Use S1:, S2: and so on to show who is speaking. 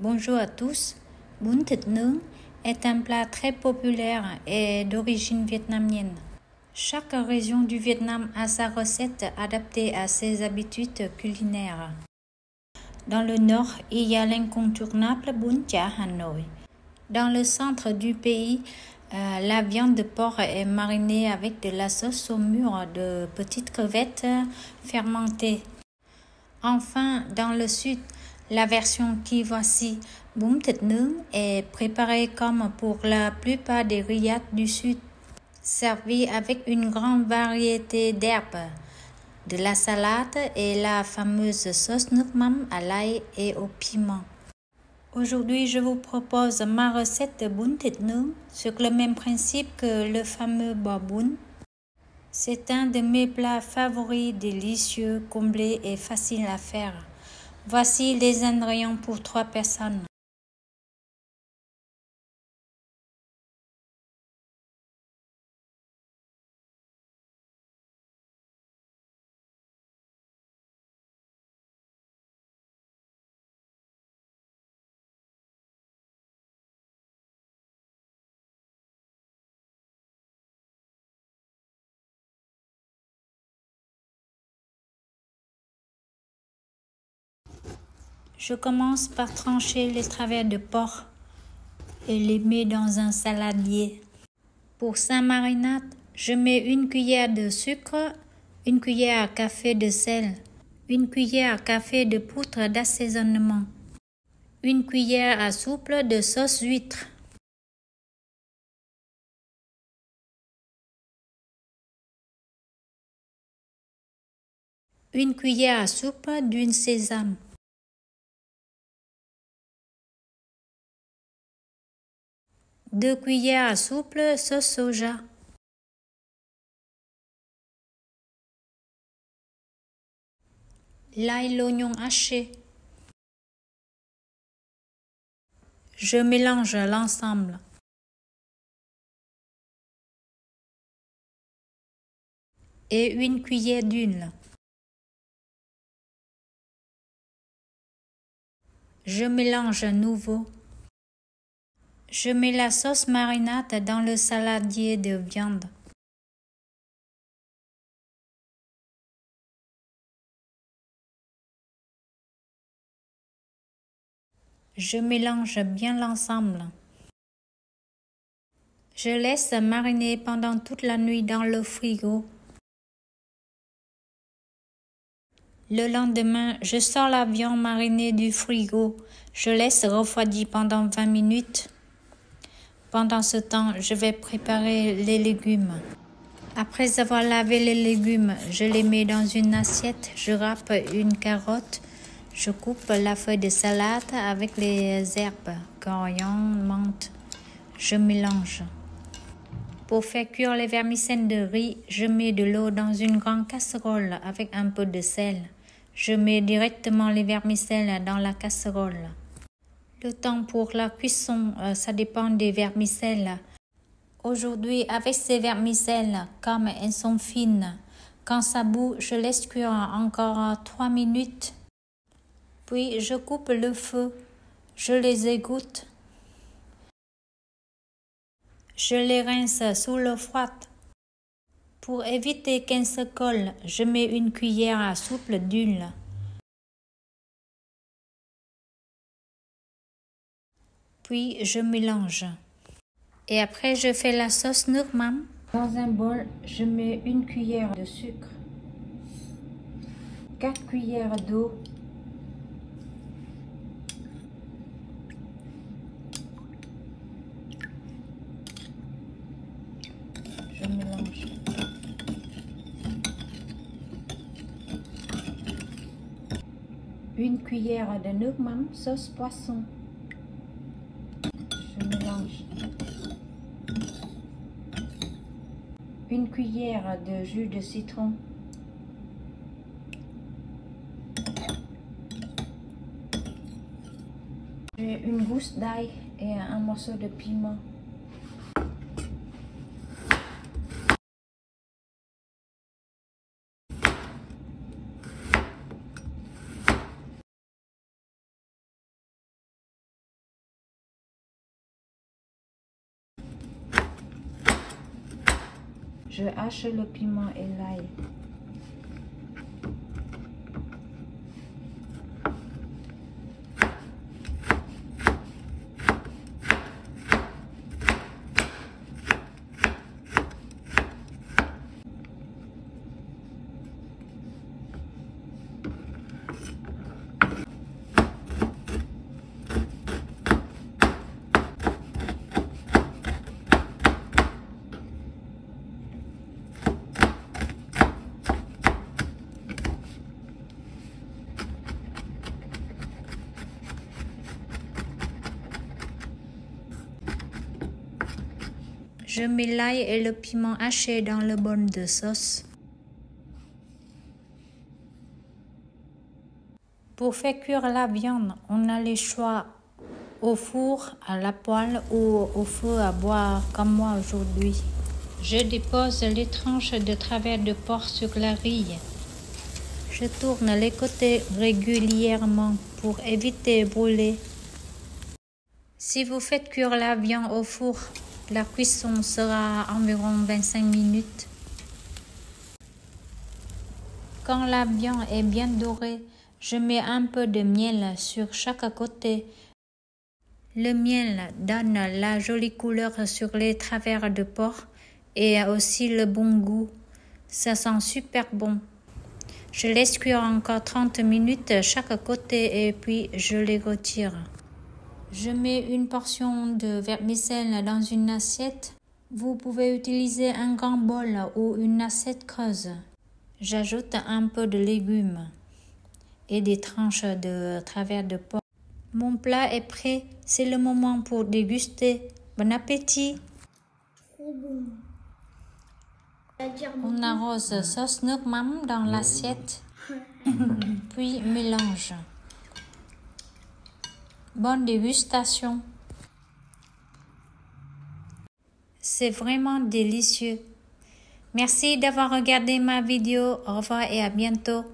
S1: Bonjour à tous. Bún thịt nướng est un plat très populaire et d'origine vietnamienne. Chaque région du Vietnam a sa recette adaptée à ses habitudes culinaires. Dans le nord, il y a l'incontournable Bún Chả Hà Nội. Dans le centre du pays, la viande de porc est marinée avec de la sauce saumure de petites crevettes fermentées. Enfin, dans le sud, la version qui voici, bún thịt nướng, est préparée comme pour la plupart des riad du sud, servie avec une grande variété d'herbes, de la salade et la fameuse sauce nước mắm à l'ail et au piment. Aujourd'hui, je vous propose ma recette de bún thịt nướng sur le même principe que le fameux bò bún. C'est un de mes plats favoris, délicieux, complet et facile à faire. Voici les ingrédients pour 3 personnes. Je commence par trancher les travers de porc et les mets dans un saladier. Pour sa marinade, je mets 1 cuillère de sucre, 1 cuillère à café de sel, 1 cuillère à café de poudre d'assaisonnement, 1 cuillère à soupe de sauce huître, une cuillère à soupe d'huile sésame, 2 cuillères à soupe sauce soja, l'ail, l'oignon haché. Je mélange l'ensemble. Et 1 cuillère d'huile. Je mélange à nouveau. Je mets la sauce marinade dans le saladier de viande. Je mélange bien l'ensemble. Je laisse mariner pendant toute la nuit dans le frigo. Le lendemain, je sors la viande marinée du frigo. Je laisse refroidir pendant 20 minutes. Pendant ce temps, je vais préparer les légumes. Après avoir lavé les légumes, je les mets dans une assiette. Je râpe une carotte. Je coupe la feuille de salade avec les herbes, coriandre, menthe. Je mélange. Pour faire cuire les vermicelles de riz, je mets de l'eau dans une grande casserole avec un peu de sel. Je mets directement les vermicelles dans la casserole. Le temps pour la cuisson, ça dépend des vermicelles. Aujourd'hui, avec ces vermicelles, comme elles sont fines, quand ça bout, je laisse cuire encore 3 minutes. Puis, je coupe le feu. Je les égoutte. Je les rince sous l'eau froide. Pour éviter qu'elles se collent, je mets 1 cuillère à soupe d'huile. Puis je mélange. Et après, je fais la sauce nước mắm. Dans un bol, je mets 1 cuillère de sucre, 4 cuillères d'eau, je mélange. Une cuillère de nước mắm sauce poisson. Je mélange. 1 cuillère de jus de citron. J'ai une gousse d'ail et un morceau de piment. Je hache le piment et l'ail. Je mets l'ail et le piment haché dans le bol de sauce. Pour faire cuire la viande, on a le choix au four, à la poêle ou au feu à bois comme moi aujourd'hui. Je dépose les tranches de travers de porc sur la grille. Je tourne les côtés régulièrement pour éviter de brûler. Si vous faites cuire la viande au four, la cuisson sera environ 25 minutes. Quand la viande est bien dorée, je mets un peu de miel sur chaque côté. Le miel donne la jolie couleur sur les travers de porc et aussi le bon goût. Ça sent super bon. Je laisse cuire encore 30 minutes chaque côté et puis je les retire. Je mets une portion de vermicelle dans une assiette. Vous pouvez utiliser un grand bol ou une assiette creuse. J'ajoute un peu de légumes et des tranches de travers de porc. Mon plat est prêt. C'est le moment pour déguster. Bon appétit!
S2: Trop bon.
S1: On arrose sauce nước mắm dans l'assiette, puis mélange. Bonne dégustation. C'est vraiment délicieux. Merci d'avoir regardé ma vidéo. Au revoir et à bientôt.